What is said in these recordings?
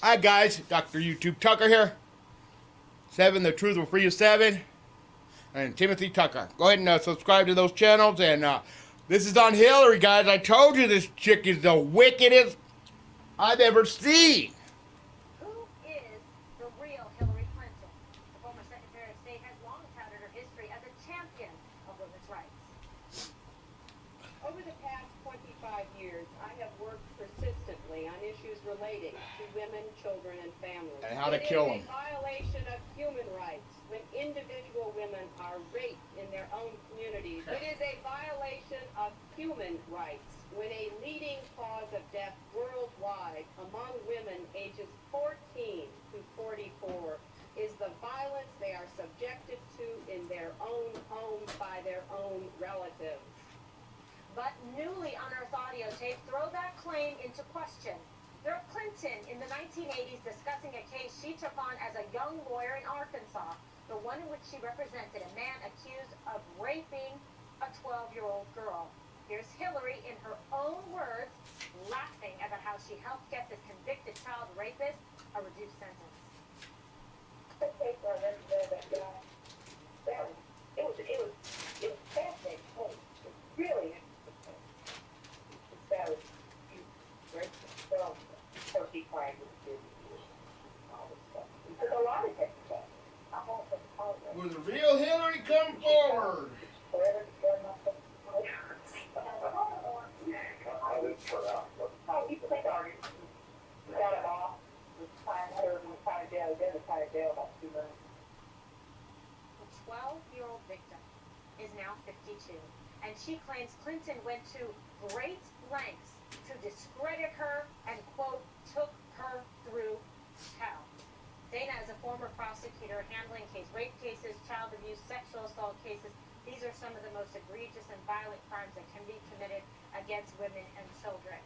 Hi guys, Dr. YouTube Tucker here. 7, The Truth Will Free You 7, and Timothy Tucker. Go ahead and subscribe to those channels. And this is on Hillary, guys. I told you this chick is the wickedest I've ever seen. Who is the real Hillary Clinton? The former Secretary of State has long touted her history as a champion of women's rights. Over the past 25 years, I have worked persistently on issues relating to women, children, and families. And how to kill them. It is a violation of human rights when individual women are raped in their own communities. It is a violation of human rights when a leading cause of death worldwide among women ages 14 to 44 is the violence they are subjected to in their own homes by their own relatives. But newly unearthed audio tape throw that claim into question. Bill Clinton in the 1980s discussing a case she took on as a young lawyer in Arkansas, the one in which she represented a man accused of raping a 12-year-old girl. Here's Hillary in her own words, laughing about how she helped get this convicted child rapist a reduced sentence. The case I read that guy, it was fascinating. It really interesting. That was great. So he claimed it was all this stuff. There's a lot of technical. I won't say Will the real Hillary come forward? forever to go myself. I didn't turn out. Oh, he played already. He got it off. Was trying to serve in the county jail. He did the county jail about 2 months. The 12-year-old victim is now 52, and she claims Clinton went to great lengths to discredit her and, quote, took her through hell. Dana is a former prosecutor handling rape cases, child abuse, sexual assault cases. These are some of the most egregious and violent crimes that can be committed against women and children.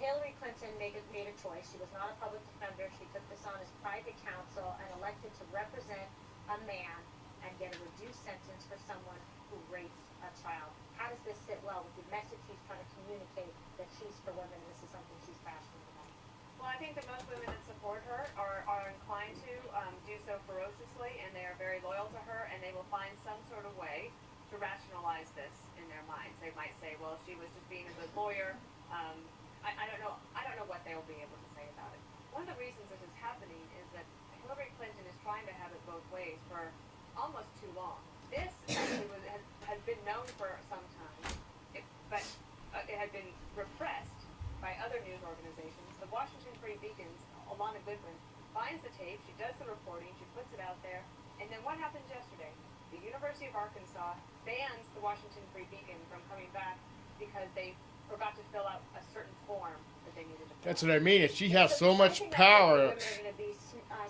Hillary Clinton made a choice. She was not a public defender. She took this on as private counsel and elected to represent a man and get a reduced sentence for someone who raped a child. How does this sit well with the message she's trying to communicate that she's for women and this is something she's passionate about? Well, I think that most women that support her are inclined to do so ferociously, and they are very loyal to her, and they will find some sort of way to rationalize this in their minds. They might say, well, she was just being a good lawyer. I don't know. I don't know what they will be able to say about it. One of the reasons this is happening is that Hillary Clinton is trying to have it both ways for almost too long. This actually has been known for some time, but it had been repressed by other news organizations. The Washington Free Beacon's Alana Goodman finds the tape, she does the reporting, she puts it out there, and then what happens yesterday? The University of Arkansas bans the Washington Free Beacon from coming back because they forgot to fill out a certain form that they needed to fill That's out. what I mean. She has so much power. Women are going to be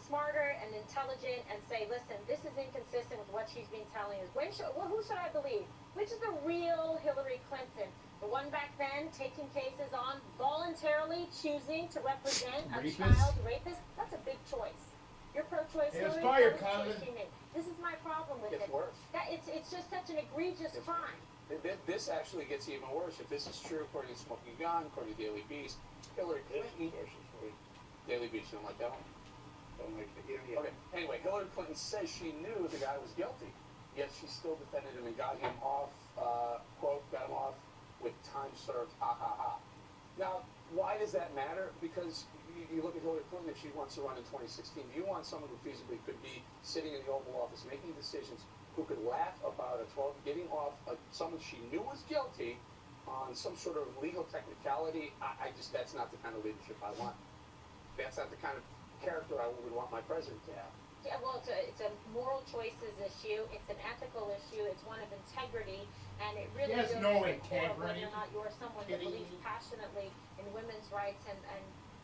smarter and intelligent and say, listen, this is inconsistent with what she's been telling us. Who should I believe? Which is the real Hillary Clinton? The one back then taking cases on, voluntarily choosing to represent a child rapist? That's a big choice. You're pro-choice, Hey, it's Hillary. fire, That's the choice Conlon. she made. This is my problem with It's it. worse. It's just such an egregious crime. This actually gets even worse. If this is true, according to Smoking Gun, according to Daily Beast, Hillary Clinton, Daily Beast, you don't like that one? Don't make it. Yeah. Okay. Anyway, Hillary Clinton says she knew the guy was guilty, yet she still defended him and got him off, quote, got him off with time served, ha ha ha. Now, why does that matter? Because you look at Hillary Clinton, if she wants to run in 2016, do you want someone who feasibly could be sitting in the Oval Office making decisions, who could laugh about getting off someone she knew was guilty on some sort of legal technicality? That's not the kind of leadership I want. That's not the kind of character I would want my president to have. Yeah, well, it's a moral choices issue. It's an ethical issue. It's one of integrity, and it really She has goes no to the core of integrity. whether or not you're someone that believes passionately in women's rights and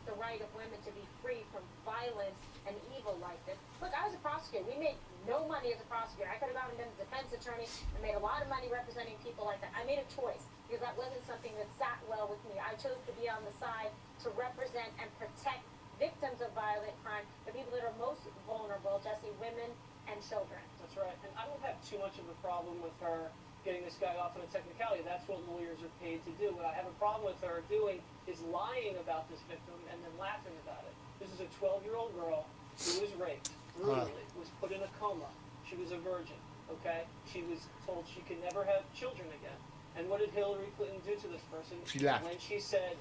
the right of women to be free from violence and evil like this. Look, I was a prosecutor. We made no money as a prosecutor. I could have gone and been a defense attorney and made a lot of money representing people like that. I made a choice because that wasn't something that sat well with me. I chose to be on the side to represent and protect victims of violent crime, the people that are most vulnerable, Jesse, women and children. That's right. And I don't have too much of a problem with her getting this guy off on a technicality. That's what lawyers are paid to do. What I have a problem with her doing is lying about this victim and then laughing about it. This is a 12-year-old girl who was raped, brutally, was put in a coma. She was a virgin, okay? She was told she could never have children again. And what did Hillary Clinton do to this person? She laughed. When she said,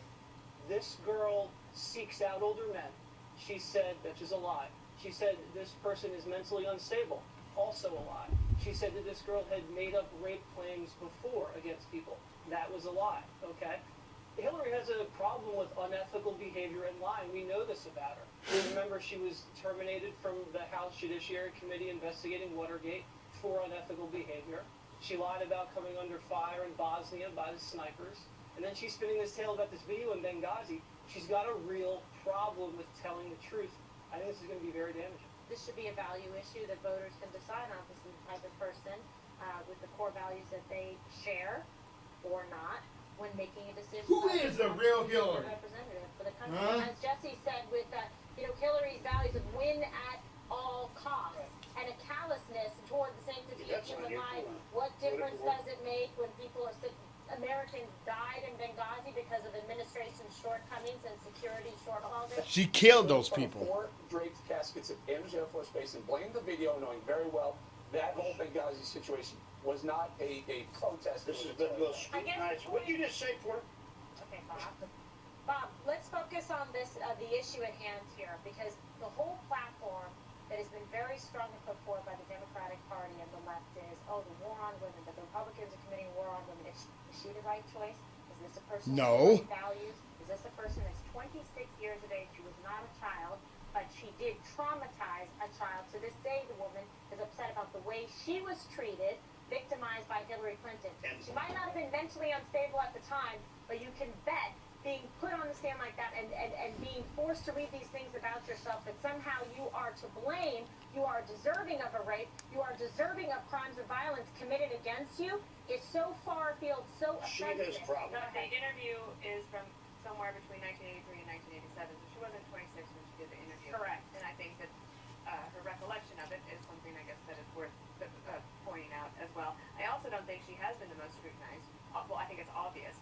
this girl seeks out older men, she said, which is a lie. She said, this person is mentally unstable, also a lie. She said that this girl had made up rape claims before against people. That was a lie, okay? Hillary has a problem with unethical behavior and lying. We know this about her. We remember she was terminated from the House Judiciary Committee investigating Watergate for unethical behavior. She lied about coming under fire in Bosnia by the snipers. And then she's spinning this tale about this video in Benghazi. She's got a real problem with telling the truth. I think this is going to be very damaging. This should be a value issue that voters can decide on. This is the type of person with the core values that they share or not when making a decision. Who is the real Hillary? Representative for the country. Huh? As Jesse said, with Hillary's values of win at all costs and a callousness toward the sanctity of human life. What difference does it make when people are sick? Americans died in Benghazi because of administration shortcomings and security shortfalls. She killed those people. Four draped caskets at Andrews Air Force Base and blamed the video, knowing very well that whole Benghazi situation was not a protest. This has been well scrutinized. What did you just say, for? Okay, Bob. Bob, let's focus on this, the issue at hand here, because the whole platform that has been very strongly put forward by the Democratic Party and the left is, the war on women, that the Republicans are committing war on women. Is she the right choice? Is this a person No. with values? Is this a person that's 26 years of age? She was not a child, but she did traumatize a child. To this day, the woman is upset about the way she was treated, victimized by Hillary Clinton. She might not have been mentally unstable at the time, but you can bet being put on the stand like that and being forced to read these things about yourself, that somehow you are to blame, you are deserving of a rape, you are deserving of crimes of violence committed against you, is so far afield, so She offensive. has problems. No, the interview is from somewhere between 1983 and 1987, so she wasn't 26 when she did the interview. Correct. And I think that her recollection of it is something, I guess, that is worth pointing out as well. I also don't think she has been the most scrutinized. Well, I think it's obvious.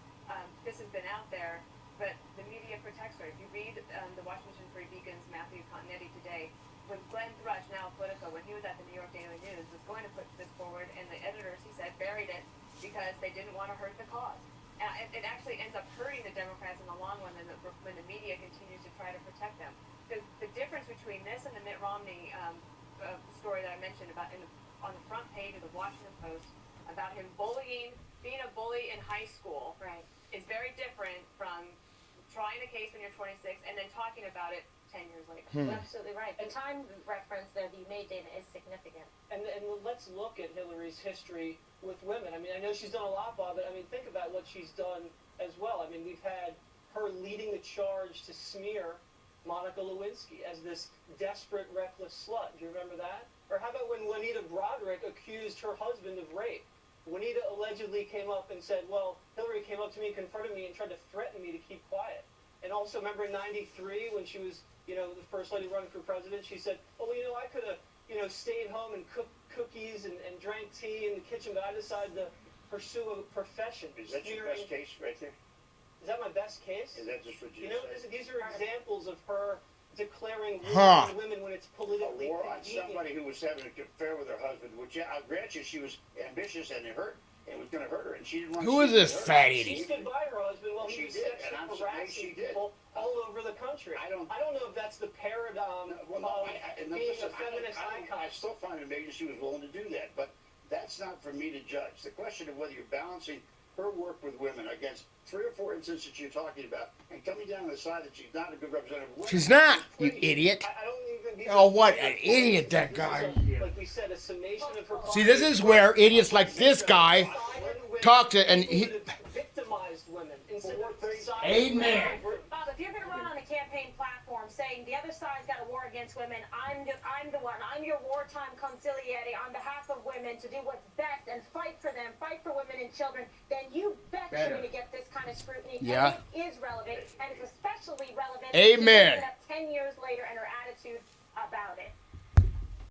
This has been out there, but the media protects her. If you read the Washington Free Beacon's Matthew Continetti today, when Glenn Thrush, now Politico, when he was at the New York Daily News, was going to put this forward, and the editors, he said, buried it because they didn't want to hurt the cause. And it actually ends up hurting the Democrats in the long run when the media continues to try to protect them. The difference between this and the Mitt Romney story that I mentioned about on the front page of the Washington Post about him being a bully in high school, Right. is very different from trying a case when you're 26 and then talking about it 10 years later. You're absolutely right. The time reference there that you made, Dana, is significant. And let's look at Hillary's history with women. I mean, I know she's done a lot, Bob, but I mean, think about what she's done as well. I mean, we've had her leading the charge to smear Monica Lewinsky as this desperate, reckless slut. Do you remember that? Or how about when Juanita Broderick accused her husband of rape? Juanita allegedly came up and said, well, Hillary came up to me and confronted me and tried to threaten me to keep quiet. And also, remember in 93 when she was, the first lady running for president, she said, oh, well, I could have, stayed home and cooked cookies and drank tea in the kitchen, but I decided to pursue a profession. Is that your best case right there? Is that my best case? Is that just what you said? These are examples of her declaring war on women when it's A politically war on convenient. somebody who was having an affair with her husband, which I'll grant you she was ambitious and it was going to hurt her, and she didn't want Who is this fat She idiot? stood by her husband while he was She did, and I'm sexually surprised she harassing did. people all over the country. I don't know if that's the paradigm of being a feminist icon. I still find it amazing she was willing to do that, but that's not for me to judge. The question of whether you're balancing her work with women against 3 or 4 instances you're talking about, and coming down on the side that she's not a good representative of women. She's not, you idiot. I don't even these Oh, are- what an idiot that guy is. Like we said, a summation of her. See, this is where idiots like this guy talk to, and he... victimized women instead of Amen. Bob, if you're going to run on a campaign platform saying the other side's got a war against women, I'm the one. I'm your wartime consigliere on behalf of women to do what's best and fight for them, fight for women and children, then you bet you're going to get this kind of scrutiny. Yeah. And it is relevant, and it's especially relevant. Amen. To 10 years later and her attitude about it.